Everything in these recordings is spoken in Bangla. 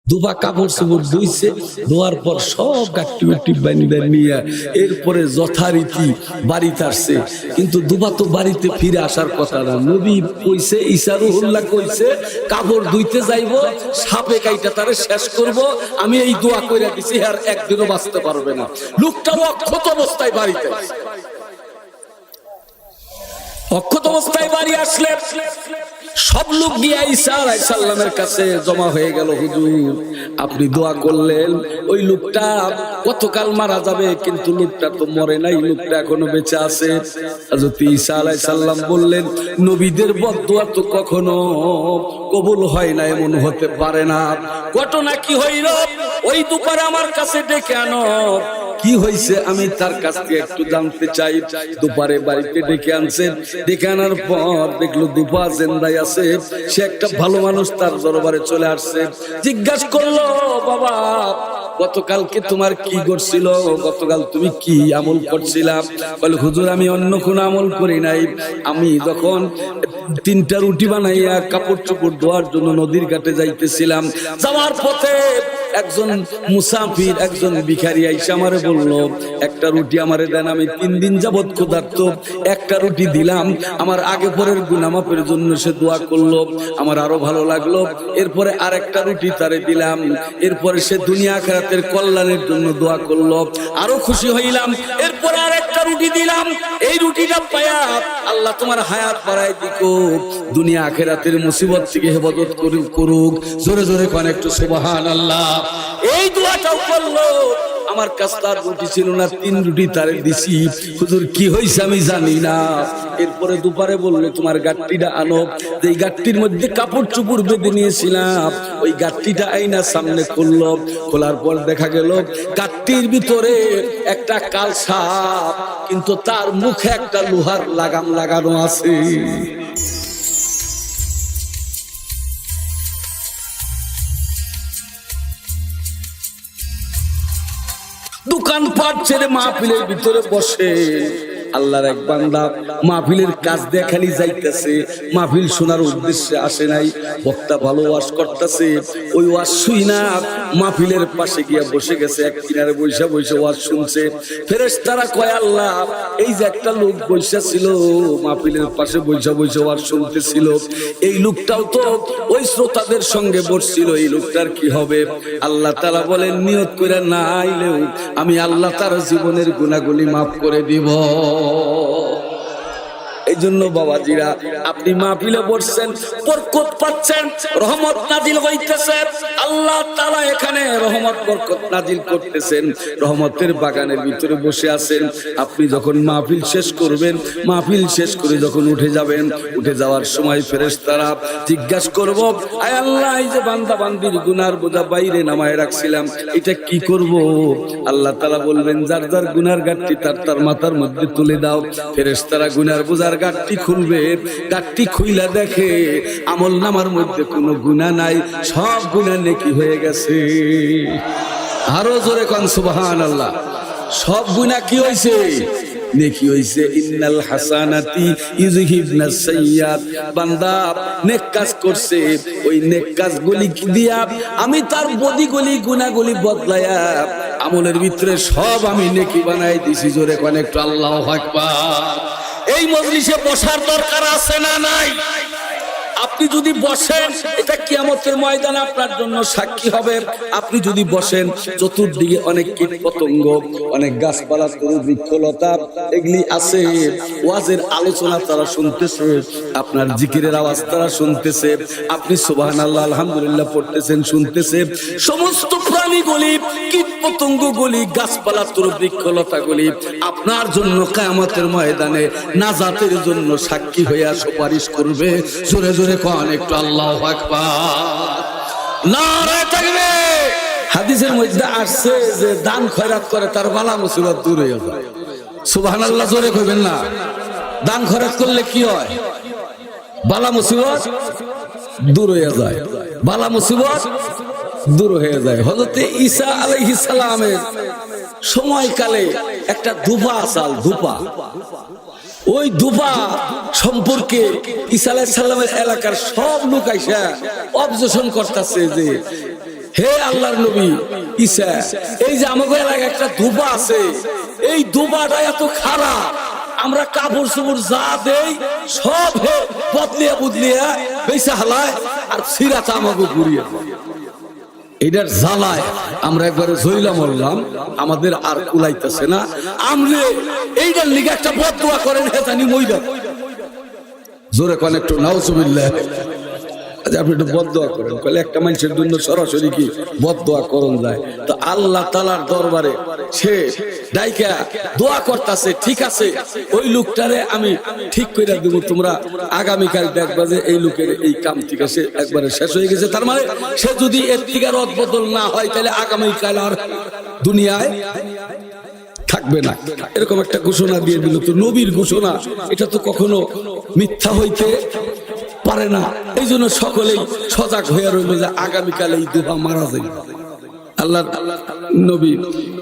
দুবা কাপড় চোপড় ধুইছে, ধোয়ার পর সব গাট্টি বাট্টি বানিয়ে নিয়ে এরপরে যথারীতি বাড়িতে আসছে। কিন্তু দুবা তো বাড়িতে ফিরে আসার কথা না। নবী কইছে, ঈসা রুহুল্লাহ কইছে কাপড় ধুইতে যাইব, সাপে কাইটা তারে শেষ করব, আমি এই দোয়া কইরা দিছি, আর একদিনও বাঁচতে পারবে না। লোকটাও অক্ষত অবস্থায় বাড়িতে, অক্ষত অবস্থায় বাড়ি আসলে সব লোক গিয়ে ঈসা আলাইহিস সালামের কাছে জমা হয়ে গেল। হুজুর, আপনি দোয়া করলেন, ওই লোকটা কতকাল মারা যাবে, কিন্তু লোকটা তো মরে নাই, লোকটা এখনো বেঁচে আছে। হযরত ঈসা আলাইহিস সালাম বললেন, নবীদের বদদোয়া তো কখনো কবুল হয় না, এমন হতে পারে না। ঘটনা কি হইল? ওই দুপারে আমার কাছে ডেকে আনো। কি হয়েছে আমি তার কাছ থেকে একটু জানতে চাই। দুপারে বাড়িতে ডেকে আনছেন, ডেকে আনার পর দেখলো দুপা জিন্দাই আছে। সে একটা ভালো মানুষ, তার দরবারে চলে আসছে। জিজ্ঞাসা করলো, বাবা গতকালকে তোমার কি করছিল, গতকাল তুমি কি আমল করছিলাম? বলে, হুজুর আমি অন্য কোনো আমল করি নাই, আমি যখন 3টা রুটি বানাইয়া কাপড় চোপড় ধোয়ার জন্য নদীর ঘাটে যাইতেছিলাম, যাওয়ার পথে একজন মুসাফির, একজন ভিখারি আইসা আমারে বললো, একটা রুটি আমারে দেন, আমি 3 দিন যাবত ক্ষুধার্ত, একটা রুটি দিলাম। আমার আগে পরের গুনাহ মাফের জন্য সে দোয়া করলো, আমার আরো ভালো লাগলো। এরপরে আরেকটা রুটি তারে দিলাম, এরপরে সে দুনিয়া আখিরাতের কল্যাণের জন্য দোয়া করলো, আরো খুশি হইলাম। এরপরে আরেকটা রুটি দিলাম, এই রুটিটা পায়া আল্লাহ তোমার হায়াত বাড়ায় দিকো, দুনিয়া আখিরাতের মুসিবত থেকে হেফাজত করুক। জোরে জোরে কোন একটু সুবহানাল্লাহ। এই দোয়াটাও করলো। আমার কাছে তার রুটি ছিল না, 3 রুটি তারে দিছি। হুজুর কি হইছে আমি জানি না। এরপরে দুপারে বললে, তোমার গাট্টিটা আনো, যে গাট্টির মধ্যে কাপড় চোপড় বেঁধে নিয়েছিলাম, ওই গাট্টিটা আইনা সামনে খুললো। খোলার পর দেখা গেল গাট্টির ভিতরে একটা কাল সাপ, কিন্তু তার মুখে একটা লোহার লাগাম লাগানো আছে। দোকানপাট ছেড়ে মাহফিলের ভিতরে বসে আল্লাহর এক বান্দা মাহফিলের কাজ দেখালি যাইতেছে, মাহফিল শোনার উদ্দেশ্যে আসে নাই। বক্তা ভালো ওয়াজ করতেছে, ওই ওয়াজ শুই না মাহফিলের পাশে গিয়া বসে গেছে, এক কিনারে বৈশা বৈশা ওয়াজ শুনছে। ফেরেশতারা কয়, আল্লাহ এই যে একটা লোক বৈশা ছিল মাহফিলের পাশে বৈশা বৈশা ওয়াজ শুনতেছিল, এই লোকটাও তো ওই শ্রোতাদের সঙ্গে বসছিল, এই লোকটার কি হবে? আল্লাহ তাআলা বলেন, নিয়ত করে না আইলেও আমি আল্লাহ তার জীবনের গুনাহগুলি মাফ করে দিব। এই জন্য বাবাজিরা, আপনি মাহফিলে বসছেন, বরকত পাচ্ছেন, রহমত নাজিল হইতেছে। আল্লাহ তাআলা এখানে রহমত বরকত নাজিল করতেছেন। রহমতের বাগানের ভিতরে বসে আছেন। আপনি যখন মাহফিল শেষ করবেন, মাহফিল শেষ করে যখন উঠে যাবেন, উঠে যাওয়ার সময় ফেরেশতারা জিজ্ঞাসা করব, আয় আল্লাহ, এই যে বান্দা বান্দির গুনার বোঝা বাইরে নামায় রাখছিলাম, এটা কি করব? আল্লাহ তাআলা বলবেন, যার যার গুনার গাঁটটি তার মাথার মধ্যে তুলে দাও। ফেরেশতারা গুনার বোঝার গাঁটটি খুলবে, গাঁটটি খুইলা দেখে আমল নামার মধ্যে কোনো গুনাহ নাই, সব গুনাহ নেকি হয়ে গেছে। আরো জোরে কোন সুবহানাল্লাহ। সব গুনাহ কি হইছে? নেকি হইছে। ইন্নাল হাসানাতি ইউযহিবনাস সাইয়্যাত। বান্দা নেক কাজ করছে, ওই নেক কাজগুলি দিয়া আমি তার বদিগুলি গুনাহগুলি বদলায়া আমলের ভিতরে সব আমি নেকি বানাই দিছি। জোরে কোন একটু আল্লাহু আকবার। এই মজলিসে বসার দরকার আছে না নাই? আপনি যদি বসেন, এটা কিয়ামতের ময়দানে আপনার জন্য সাক্ষী হবে। আপনি যদি বসেন, চতুর্দিকে অনেক কীট পতঙ্গ, অনেক গাছপালা, বৃক্ষলতা এগুলি আছে, ওয়াজের আলোচনা তারা শুনতেছে, আপনার জিকিরের আওয়াজ তারা শুনতেছে, আপনি সুবহানাল্লাহ আলহামদুলিল্লাহ পড়তেছেন, শুনতেছে। সমস্ত প্রাণীগুলি, কীট পতঙ্গগুলি, গাছপালা, বৃক্ষলতাগুলি আপনার জন্য কিয়ামতের ময়দানে নাজাতের জন্য সাক্ষী হইয়া সুপারিশ করবে। জোরে জোরে কোন একটু আল্লাহু আকবার। নারে তাকবীর। হাদিসের মধ্যে আসছে যে দান খয়রাত করে তার বালা মুসিবত দূর হয়ে যায়। সুবহানাল্লাহ জোরে কইবেন না? দান খয়রাত করলে কি হয়? বালা মুসিবত দূর হয়ে যায়, বালা মুসিবত দূর হয়ে যায়। হযরত ঈসা আলাইহিস সালামের সময়কালে একটা ধুপা আসাল, ধুপা, ওই ধুপা সম্পর্কে ঈসা আলাইহিস সালামের এলাকার সব লোক আইসা অবজেকশন করতেছে যে হে আল্লাহর নবী ঈসা, এই যে আমাদের এলাকায় একটা দুবা আছে, এই দুবাটা এত খারাপ, আমরা কাপড় চোপড় যা দেই সব বদলিয়া বুদলিয়া বেসা হালায় আর সিরাটা আমাকে ঘুরিয়ে এটার জ্বালায় আমরা একবারে জইলা মরলাম, আমাদের আর কুলাইতেছে না। আমলে এইটার লিগে একটা বদদোয়া করেন, হে জানি মইরা জোরে কোন একটু নাউজুবিল্লাহ। আপনি একটু বদদোয়া করেন, কলে একটা মানুষের জন্য সরাসরি কি বদদোয়া করন যায়? তো আল্লাহ তাআলার দরবারে সে ডাইকা দোয়া করতেছে, ঠিক আছে ওই লোকটারে আমি ঠিক করে দেব, তোমরা আগামীকাল দেখবা যে এই লোকের এই কাম ঠিক আছে একবারে শেষ হয়ে গেছে। তার মানে সে যদি এর থেকে রদ বদল না হয় তাহলে আগামীকাল আর দুনিয়ায় থাকবে না, এরকম একটা ঘোষণা দিয়ে দিল। তো নবীর ঘোষণা, এটা তো কখনো মিথ্যা হইতে পারে না। এই জন্য সকলেই সজাগ হয়ে রইল যে আগামীকাল এই দুহা মারা যাবে। আল্লাহ নবী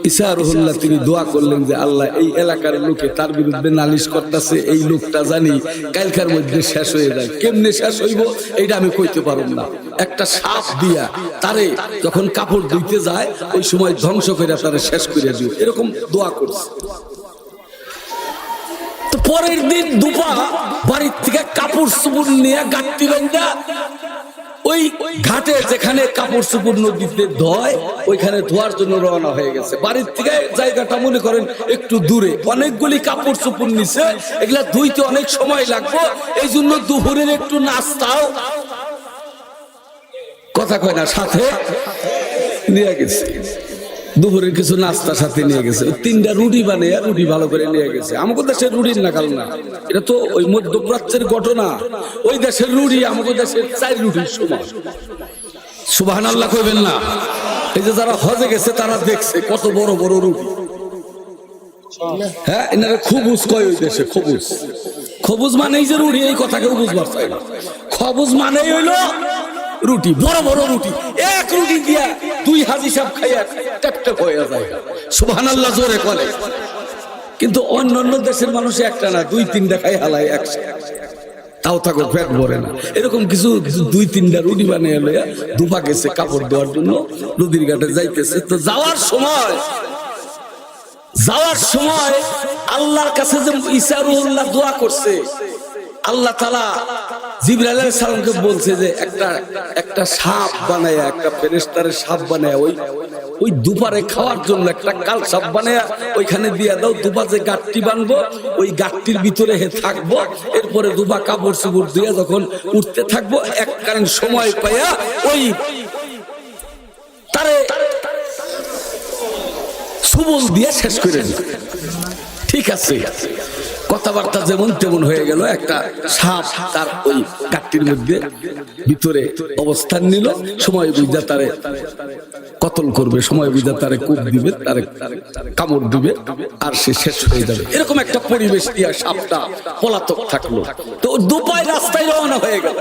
ঈসা রুহুল্লাহ তিনি দোয়া করলেন যে আল্লাহ এই এলাকার লোকে তার বিরুদ্ধে নালিশ করতেছে, এই লোকটা জানি কালকার মধ্যে শেষ হয়ে যায়। কেমনে শেষ হইব এইটা আমি কইতে পারব না। একটা সাপ দিয়া তারে যখন কাপড় ধুইতে যায় ওই সময় ধ্বংস করে তারে শেষ করে দিও, এরকম দোয়া করছে। পরের দিন দুপা বাড়ির থেকে কাপড় চোপড় নিয়ে গাঁটটি বান্ধা ওই ঘাটে যেখানে কাপড় চোপড় নদীতে ধোয় ওইখানে ধোয়ার জন্য রওনা হয়ে গেছে। বাড়ির থেকে জায়গাটা মনে করেন একটু দূরে, অনেকগুলি কাপড় চোপড় নিছে, এগুলা ধুইতে অনেক সময় লাগবে। এই জন্য দুপুরের একটু নাস্তাও কথা কয় না সাথে নিয়ে গেছে, দুপুরের কিছু নাস্তার সাথে নিয়ে গেছে। 3টা রুটি বানিয়ে রুটি ভালো করে নিয়ে গেছে। আমাদের দেশের রুটির নাকাল না, এটা তো ওই মধ্যপ্রাচ্যের ঘটনা। ওই দেশের রুটি আমাদের দেশের 4 রুটির সমান। সুবহানাল্লাহ কইবেন না? এই যে যারা হজে গেছে তারা দেখছে কত বড় বড় রুটি। হ্যাঁ, এনারা খবুজ কয় ওই দেশে, খবুজ। খবুজ মানে এই যে রুটি, এই কথা কেউ বুঝবার চাই না। খবুজ মানে হইলো রুটি, বড় বড় রুটি। এক রুটি দিয়া 2 হাজি সাহেব খাইয়া টপ টপ হয়ে যায়। সুবহানাল্লাহ জোরে বলে। কিন্তু অন্যান্য দেশের মানুষ একটা না 2-3টা খাই হালায় একসাথে, তাও থাকো পেট ভরে না। এরকম কিছু 2-3টা রুটি বানিয়ে লইয়া দুপা গেছে কাপড় দেওয়ার জন্য, নদীর ঘাটে যাইতেছে। তো যাওয়ার সময় আল্লাহর কাছে যে ঈসা রুহুল্লাহ দোয়া করছে, আল্লাহ তাআলা জিবরাইল আলাইহিস সালামকে বলছে যে একটা সাপ বানায়া, একটা ফেরেশতার সাপ বানায়া ওই দুপারে খাওয়ার জন্য একটা কাল সাপ বানায়া ওইখানে দিয়ে দাও। দুপা যে গাঁটটি বানবো ওই গাঁটটির ভিতরে হে থাকবো, এরপরে দুপা কাপড় চোপড় দিয়ে যখন উঠতে থাকবো এক কারণ সময় পাইয়া ওই তারে সুবল দিয়ে শেষ করে দিল। ঠিক আছে, কথাবার্তা যেমন তেমন হয়ে গেল। একটা সাপ তার ওই গাঁটটির মধ্যে ভিতরে অবস্থান নিল, সময় বুঝা তারে কতল করবে, সময় বুঝা তারে কূপ দিবে, তারে কামড় দিবে আর সে শেষ হয়ে যাবে। এরকম একটা পরিবেশ দিয়ে সাপটা পলাতক থাকলো। তো দুপায় রাস্তায় রওনা হয়ে গেল।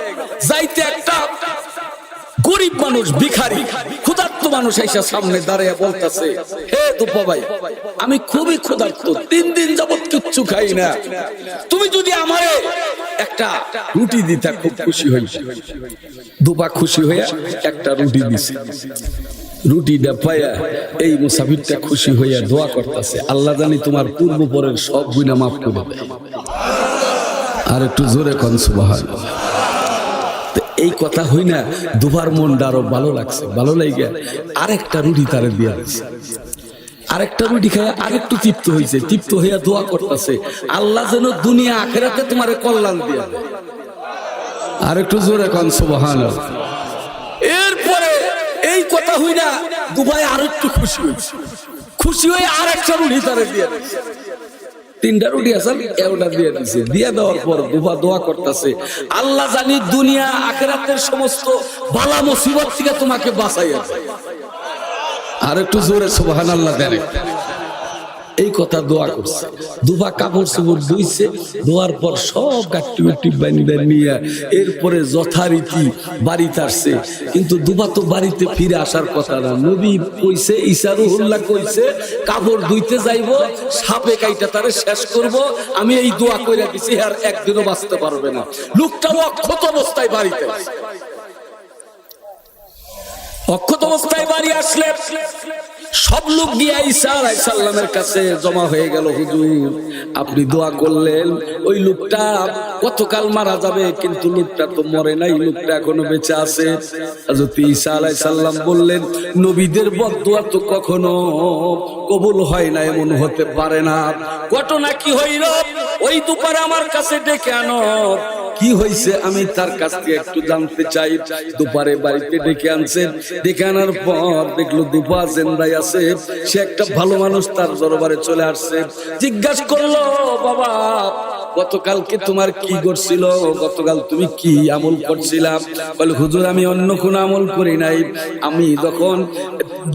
যাইতে একটা গরিব মানুষ, ভিখারি, ক্ষুধার্ত মানুষ এসে সামনে দাঁড়িয়ে বলতেছে, হে দুপা ভাই, আমি খুবই ক্ষুধার্ত, 3 দিন যাবত কিচ্ছু খাই না, তুমি যদি আমারে একটা রুটি দিতা খুব খুশি হই। দুপা খুশি হইয়া একটা রুটি দিছে। রুটিটা পাইয়া এই মুসাফিরটা খুশি হইয়া দোয়া করতেছে, আল্লাহ জানি তোমার পূর্ব পরের সব গুনাহ মাফ করে দেয়। আর একটু জোরে কোন সুবহানাল্লাহ। এই কথা হই না, দুবার মনটা আরো ভালো লাগছে। ভালো লাগে আরেকটা রুটি তারে দিয়া দিছে। আরেকটা রুটি খায় আরেকটু তৃপ্ত হয়েছে। তৃপ্ত হইয়া দোয়া করতেছে, আল্লাহ যেন দুনিয়া আখিরাতে তোমার কল্যাণ দিয়া দেয়। আর একটু জোরে কোন সুবহানাল্লাহ। এরপরে এই কথা হই না, দুবাই আরো একটু খুশি হয়েছে। খুশি হয়ে আরেকটা রুটি তারে দিয়া দিছে। 3টা রুটি আসাল একটা দিয়ে দিছে। দিয়ে দেওয়ার পর দুপা দোয়া করতেছে, আল্লাহ জানি দুনিয়া আখিরাতের সমস্ত বালা মুসিবত থেকে তোমাকে বাঁচাইয়া। আর একটু জোরে সুবহানাল্লাহ দেন। এই কথা দোয়া করছে। দুপা কাপড় চোপড় ধুইছে, ধোয়ার পর সব গাঁটটি বাটি বানিয়ে নিয়ে এরপরে যথারীতি বাড়িতে আসছে। কিন্তু দুপা তো বাড়িতে ফিরে আসার কথা না। নবী কইছে, ঈসা রুহুল্লাহ কইছে, কাপড় ধুইতে যাইব, সাপে কাইটা তারে শেষ করব। আমি এই দোয়া কইরা দিছি, আর একদিনও বাঁচতে পারবে না। লোকটাও অক্ষত অবস্থায় বাড়িতে। অক্ষত অবস্থায় বাড়ি আসলে সব লোক গিয়ে ঈসা আলাইহিস সালামের কাছে জমা হয়ে গেল। হুজুর, আপনি দোয়া করলেন ওই লোকটা কতকাল মারা যাবে, কিন্তু লোকটা তো মরে নাই, লোকটা এখনো বেঁচে আছে। হযরত ঈসা আলাইহিস সালাম বললেন, নবীদের বদদোয়া তো কখনো কবুল হয় না, এমন হতে পারে না। ঘটনা কি হইল? ওই দুপারে আমার কাছে ডেকে আনো। কি হয়েছে আমি তার কাছ থেকে একটু জানতে চাই। দুপারে বাড়িতে ডেকে আনছেন। ডেকে আনার পর দেখলো দুপা জিন্দাই আছে। সে একটা ভালো মানুষ, তার দরবারে চলে আসছে। জিজ্ঞাসা করলো, বাবা গতকালকে তোমার কি করছিল, গতকাল তুমি কি আমল করছিলাম? বলে, হুজুর আমি অন্য কোন আমল করি নাই, আমি যখন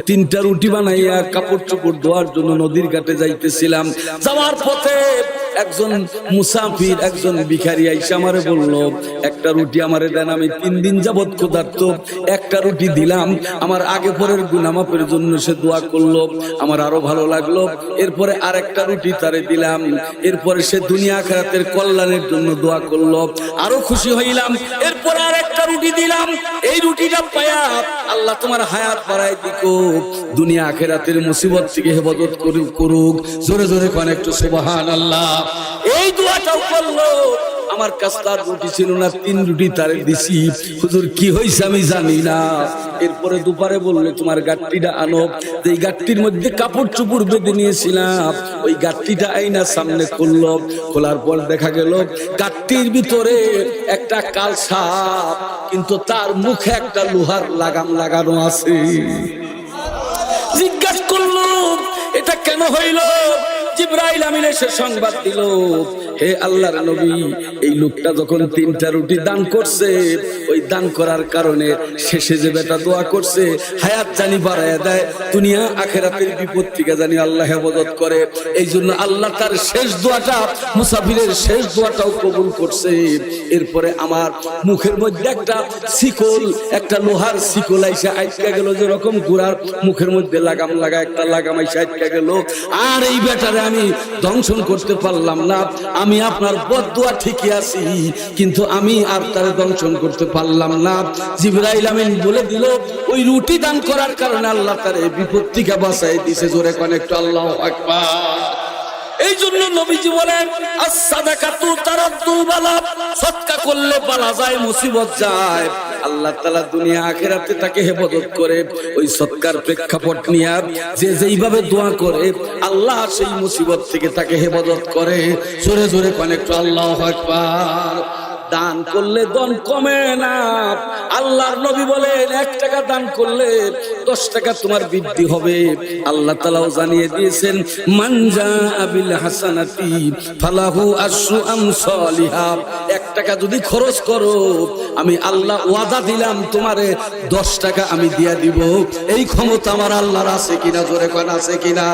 3টা রুটি বানাইয়া কাপড় চোপড় ধোয়ার জন্য নদীর ঘাটে যাইতেছিলাম, যাওয়ার পথে একজন মুসাফির, একজন ভিখারি আইসা আমারে বললো, একটা রুটি আমারে দেন, আমি 3 দিন যাবত ক্ষুধার্ত, একটা রুটি দিলাম। আমার আগে পরের গুনাহ মাফের জন্য সে দোয়া করলো, আমার আরো ভালো লাগলো। এরপরে আরেকটা রুটি তারে দিলাম, এরপরে সে দুনিয়া আখিরাতের কল্যাণের জন্য দোয়া করলো, আরো খুশি হইলাম। এরপরে আরেকটা রুটি দিলাম, এই রুটিটা পায়া আল্লাহ তোমার হায়াত বাড়ায় দিকো, দুনিয়া আখিরাতের মুসিবত থেকে হেফাজত করুক। জোরে জোরে কোন একটু সুবহানাল্লাহ। এই দোয়াটাও করলো। আমার কাছে তার রুটি ছিল না, 3 রুটি তারে দিছি। হুজুর কি হইছে আমি জানি না। এরপরে দুপারে বললে, তোমার গাট্টিটা আনো। এই গাট্টির মধ্যে কাপড় চোপড় বেঁধে নিয়েছিলাম, ওই গাট্টিটা আইনা সামনে খুললো। খোলার পর দেখা গেল গাট্টির ভিতরে একটা কাল সাপ, কিন্তু তার মুখে একটা লোহার লাগাম লাগানো আছে। জিজ্ঞাসা করলো, এটা কেন হইল? জিবরাইল আমিন এসে সংবাদ দিল, হে আল্লাহর নবী, এই লোকটা যখন 3টা রুটি দান করছে, ওই দান করার কারণে শেষে যে বেটা দোয়া করছে, হায়াত জানি বাড়ায় দেয়, দুনিয়া আখিরাতের বিপদ থেকে জানি আল্লাহ হেফাজত করে। এই জন্য আল্লাহ তার শেষ দোয়াটা, মুসাফিরের শেষ দোয়াটাও কবুল করছে। এরপরে আমার মুখের মধ্যে একটা শিকল, একটা লোহার শিকল আইসা আটকে গেল, যেরকম ঘোড়ার মুখের মধ্যে লাগাম লাগা একটা লাগাম আইসা আটকে গেল। আর এই বেটারে আমি দংশন করতে পারলাম না। আমি আপনার বদদোয়া ঠিকই আছি, কিন্তু আমি আর তারে দংশন করতে পারলাম না। জিবরাইল আমিন বলে দিল, ওই রুটি দান করার কারণে আল্লাহ তারে বিপদ থেকে বাঁচাই দিয়েছে। জোরে কোন একটু আল্লাহু আকবার। এই জন্য নবীজি বলেন, as-সাদাকাতু তারাদ্দুল বালা, সদকা করলে বালা যায়, মুসিবত যায়। আল্লাহ তাআলা দুনিয়া আখিরাতে তাকে হেফাজত করে। ওই সদকার প্রেক্ষাপট নিয়ে যে যেইভাবে দোয়া করে, আল্লাহ সেই মুসিবত থেকে তাকে হেফাজত করে। জোরে জোরে কোন একটু আল্লাহু আকবার। দান করলে ধন কমে না। আল্লাহর নবী বলেন, 1 টাকা দান করলে 10 টাকা তোমার বৃদ্ধি হবে। আল্লাহ তাআলাও জানিয়ে দিয়েছেন, মান জাআ বিল হাসানাতি ফালাহু আশরু আমসালিহা। 1 টাকা যদি খরচ করো, আমি আল্লাহ ওয়াদা দিলাম তোমারে 10 টাকা আমি দিয়া দিব। এই ক্ষমতা আমার আল্লাহর আছে কিনা? জোরে কোন আছে কিনা?